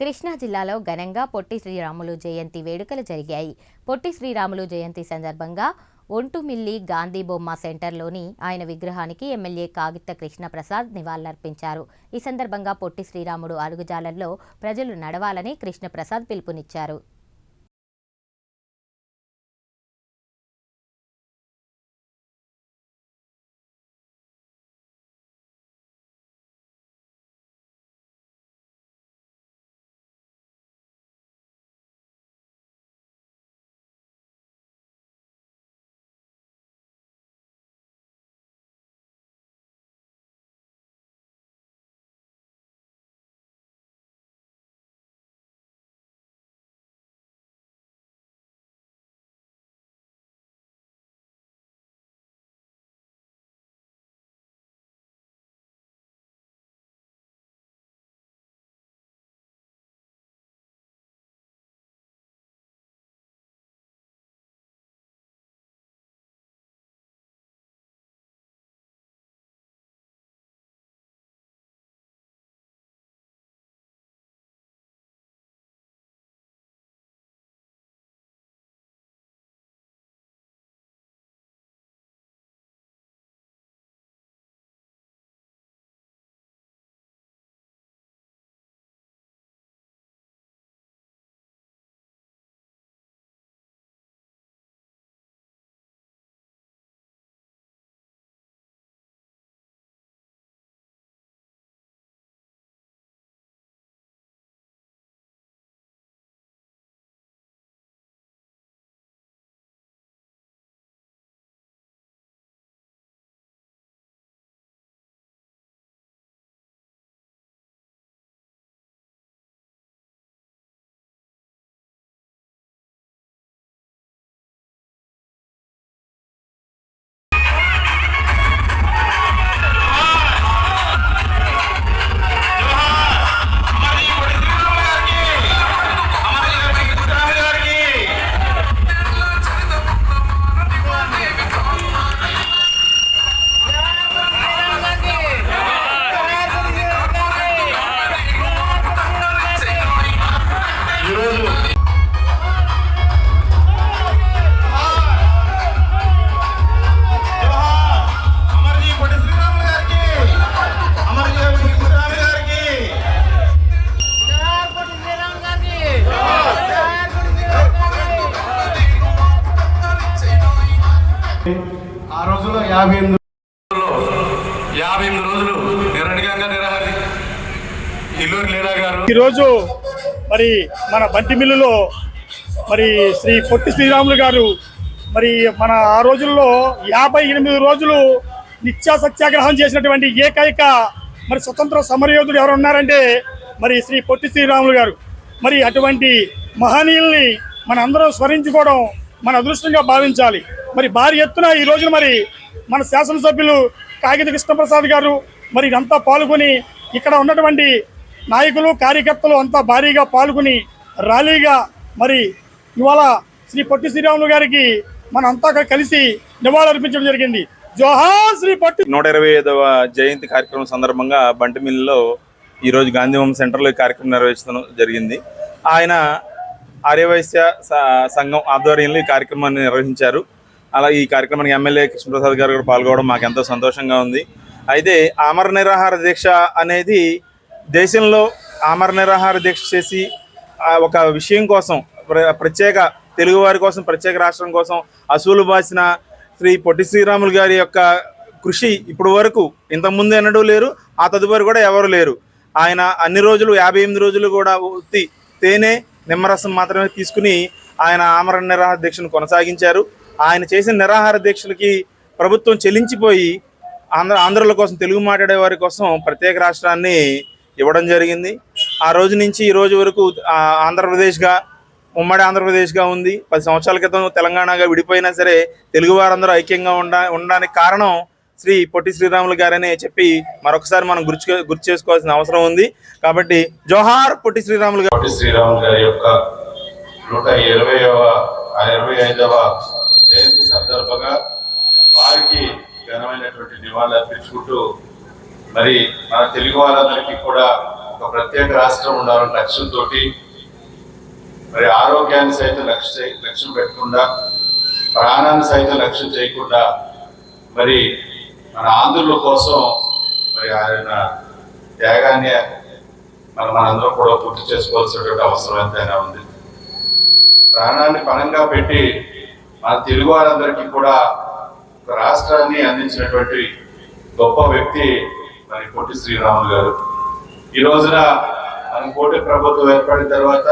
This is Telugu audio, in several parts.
కృష్ణా జిల్లాలో ఘనంగా పొట్టి శ్రీరాములు జయంతి వేడుకలు జరిగాయి. పొట్టి శ్రీరాములు జయంతి సందర్భంగా ఒంటుమిల్లి గాంధీ బొమ్మ సెంటర్లోని ఆయన విగ్రహానికి ఎమ్మెల్యే కాగిత కృష్ణప్రసాద్ నివాళులర్పించారు. ఈ సందర్భంగా పొట్టి శ్రీరాముడు అడుగుజాడల్లో ప్రజలు నడవాలని కృష్ణప్రసాద్ పిలుపునిచ్చారు. ఆ రోజుల్లో 58 రోజులు నిరంతరంగా నిరాహారి ఇల్లూరి లీలా గారు ఈరోజు మరి మన బంటిమిల్లులో మరి శ్రీ పొట్టి శ్రీరాములు గారు మరి మన ఆ రోజుల్లో 58 రోజులు నిత్య సత్యాగ్రహం చేసినటువంటి ఏకైక మరి స్వతంత్ర సమరయోధుడు ఎవరు ఉన్నారంటే మరి శ్రీ పొట్టి శ్రీరాములు గారు. మరి అటువంటి మహనీయుల్ని మన అందరం స్మరించుకోవడం మన అదృష్టంగా భావించాలి. మరి భారీ ఎత్తున ఈ రోజున మరి మన శాసనసభ్యులు కాగిత కృష్ణప్రసాద్ గారు మరి ఇదంతా పాల్గొని ఇక్కడ ఉన్నటువంటి నాయకులు కార్యకర్తలు అంతా భారీగా పాల్గొని ర్యాలీగా మరి ఇవాళ శ్రీ పొట్టి శ్రీరాములు గారికి మనంతా కలిసి నివాళులర్పించడం జరిగింది. జోహార్ శ్రీ పొట్టి. 125వ జయంతి కార్యక్రమం సందర్భంగా బంటిమిల్లిలో ఈరోజు గాంధీ బొమ్మ సెంటర్లో ఈ కార్యక్రమం నిర్వహించడం జరిగింది. ఆయన ఆర్యవైశ్య సంఘం ఆధ్వర్యంలో ఈ కార్యక్రమాన్ని నిర్వహించారు. అలాగే ఈ కార్యక్రమానికి ఎమ్మెల్యే కృష్ణప్రసాద్ గారు కూడా పాల్గొనడం మాకు ఎంతో సంతోషంగా ఉంది. అయితే ఆమర నిరాహార దీక్ష అనేది దేశంలో ఆమర నిరాహార దీక్ష చేసి ఒక విషయం కోసం ప్రత్యేక తెలుగువారి కోసం ప్రత్యేక రాష్ట్రం కోసం అసూలు బాసిన శ్రీ పొట్టి శ్రీరాములు గారి యొక్క కృషి ఇప్పుడు వరకు ఇంతకుముందు ఎన్నడూ లేరు, ఆ తదుపరి కూడా ఎవరు లేరు. ఆయన అన్ని రోజులు 58 రోజులు కూడా ఉత్తి తేనె నిమ్మరసం మాత్రమే తీసుకుని ఆయన ఆమర నిరాహార దీక్షను కొనసాగించారు. ఆయన చేసిన నిరాహార దీక్షలకి ప్రభుత్వం చెల్లించిపోయి ఆంధ్రుల కోసం తెలుగు మాట్లాడే వారి కోసం ప్రత్యేక రాష్ట్రాన్ని ఇవ్వడం జరిగింది. ఆ రోజు నుంచి ఈ రోజు వరకు ఆంధ్రప్రదేశ్గా ఉమ్మడి ఆంధ్రప్రదేశ్గా ఉంది. 10 సంవత్సరాల క్రితం తెలంగాణగా విడిపోయినా సరే తెలుగు వారందరూ ఐక్యంగా ఉండడానికి కారణం శ్రీ పొట్టి శ్రీరాములు గారని చెప్పి మరొకసారి మనం గుర్తు చేసుకోవాల్సిన అవసరం ఉంది. కాబట్టి జోహార్ పొట్టి శ్రీరాములు గారు. పొట్టి శ్రీరాములు గారి యొక్క 125వ జయంతి సందర్భంగా వారికి ఘనమైనటువంటి నివాళులు అర్పించుకుంటూ మరి మన తెలుగు వారందరికీ కూడా ఒక ప్రత్యేక రాష్ట్రం ఉండాలన్న లక్ష్యంతో మరి ఆరోగ్యాన్ని సైతం లక్ష్యం పెట్టకుండా, ప్రాణాన్ని సైతం లక్ష్యం చేయకుండా మరి మన ఆంధ్రుల కోసం మరి ఆయన త్యాగాన్ని మనందరం కూడా పూర్తి చేసుకోవాల్సినటువంటి అవసరం ఎంతైనా ఉంది. ప్రాణాన్ని పణంగా పెట్టి మన తెలుగు వారందరికీ కూడా ఒక రాష్ట్రాన్ని అందించినటువంటి గొప్ప వ్యక్తి మరి పొట్టి శ్రీరాములు గారు. ఈ రోజున మన కూటమి ప్రభుత్వం ఏర్పడిన తర్వాత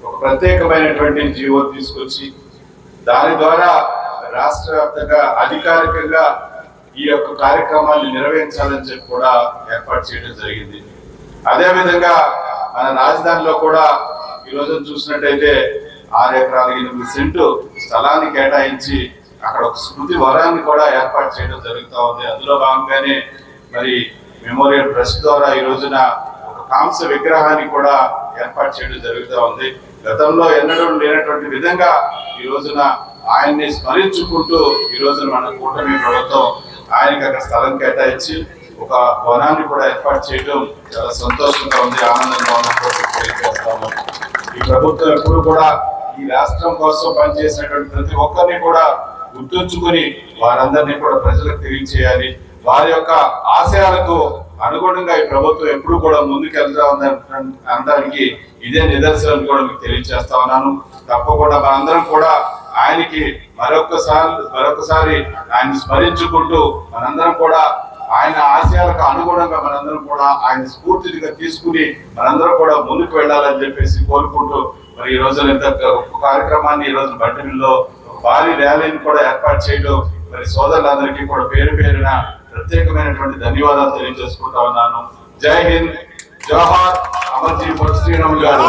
ఒక ప్రత్యేకమైనటువంటి జీవో తీసుకొచ్చి దాని ద్వారా రాష్ట్ర వ్యాప్తంగా అధికారికంగా ఈ యొక్క కార్యక్రమాన్ని నిర్వహించాలని చెప్పి కూడా ఏర్పాటు చేయడం జరిగింది. అదేవిధంగా మన రాజధానిలో కూడా ఈ రోజు చూసినట్టయితే 6 ఎకరాల 8 సెంటు స్థలాన్ని కేటాయించి అక్కడ ఒక స్మృతి వనాన్ని కూడా ఏర్పాటు చేయడం జరుగుతూ ఉంది. అందులో భాగంగానే మరి మెమోరియల్ ట్రస్ట్ ద్వారా ఈ రోజున ఒక కాంస్య విగ్రహాన్ని కూడా ఏర్పాటు చేయడం జరుగుతూ ఉంది. గతంలో ఎన్నడూ లేనటువంటి విధంగా ఈ రోజున ఆయన్ని స్మరించుకుంటూ ఈ రోజున మన కూటమి ప్రభుత్వం ఆయనకి అక్కడ స్థలం కేటాయించి ఒక వనాన్ని కూడా ఏర్పాటు చేయడం చాలా సంతోషంగా ఉంది, ఆనందంగా ఉన్నట్టు. ఈ ప్రభుత్వం ఎప్పుడు కూడా ఈ రాష్ట్రం కోసం పనిచేసినటువంటి ప్రతి ఒక్కరిని కూడా గుర్తుంచుకుని వారందరినీ కూడా ప్రజలకు తెలియజేయాలి. వారి యొక్క ఆశయాలకు అనుగుణంగా ఈ ప్రభుత్వం ఎప్పుడు కూడా ముందుకెళ్తా అనడానికి ఇదే నిదర్శనం కూడా మీకు తెలియజేస్తా ఉన్నాను. తప్పకుండా మనందరం కూడా ఆయనకి మరొకసారి ఆయన స్మరించుకుంటూ మనందరం కూడా ఆయన ఆశయాలకు అనుగుణంగా మనందరం కూడా ఆయన స్ఫూర్తిగా తీసుకుని మనందరం కూడా ముందుకు వెళ్ళాలని చెప్పేసి కోరుకుంటూ మరి ఈ రోజున ఇంత కార్యక్రమాన్ని ఈ రోజు బంటిమిల్లో భారీ ర్యాలీని కూడా ఏర్పాటు చేయడం మరి సోదరులందరికీ కూడా పేరు పేరున ప్రత్యేకమైనటువంటి ధన్యవాదాలు తెలియజేసుకుంటా ఉన్నాను. జై హింద్, జోహార్ అమర్జీ పొట్టి శ్రీరాములు గారు.